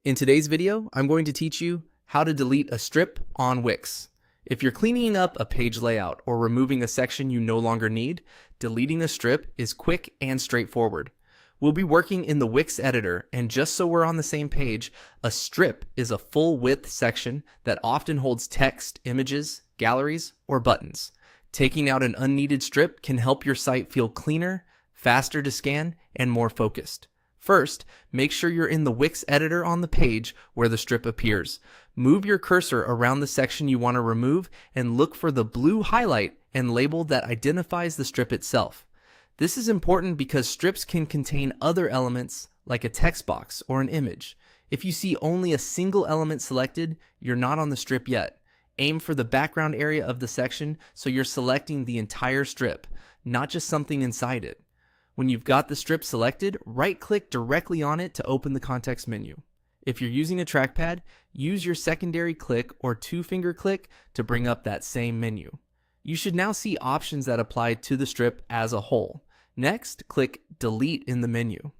In today's video, I'm going to teach you how to delete a strip on Wix. If you're cleaning up a page layout or removing a section you no longer need, deleting a strip is quick and straightforward. We'll be working in the Wix editor, and just so we're on the same page, a strip is a full width section that often holds text, images, galleries, or buttons. Taking out an unneeded strip can help your site feel cleaner, faster to scan, and more focused. First, make sure you're in the Wix editor on the page where the strip appears. Move your cursor around the section you want to remove and look for the blue highlight and label that identifies the strip itself. This is important because strips can contain other elements like a text box or an image. If you see only a single element selected, you're not on the strip yet. Aim for the background area of the section so you're selecting the entire strip, not just something inside it. When you've got the strip selected, right-click directly on it to open the context menu. If you're using a trackpad, use your secondary click or two-finger click to bring up that same menu. You should now see options that apply to the strip as a whole. Next, click Delete in the menu.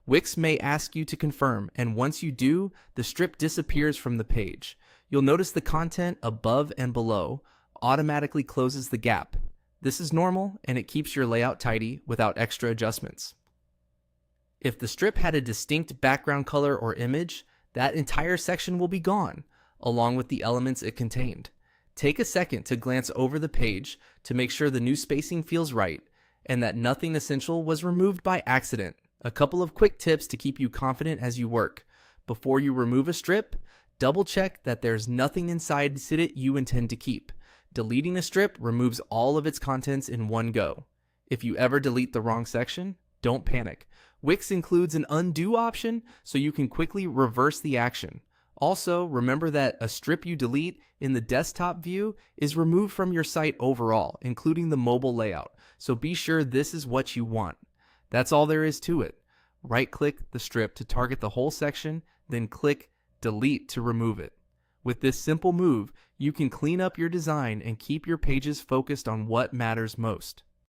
Wix may ask you to confirm, and once you do, the strip disappears from the page. You'll notice the content above and below automatically closes the gap. This is normal, and it keeps your layout tidy without extra adjustments. If the strip had a distinct background color or image, that entire section will be gone, along with the elements it contained. Take a second to glance over the page to make sure the new spacing feels right and that nothing essential was removed by accident. A couple of quick tips to keep you confident as you work. Before you remove a strip, double check that there's nothing inside it you intend to keep. Deleting a strip removes all of its contents in one go. If you ever delete the wrong section, don't panic. Wix includes an undo option so you can quickly reverse the action. Also, remember that a strip you delete in the desktop view is removed from your site overall, including the mobile layout, so be sure this is what you want. That's all there is to it. Right-click the strip to target the whole section, then click Delete to remove it. With this simple move, you can clean up your design and keep your pages focused on what matters most.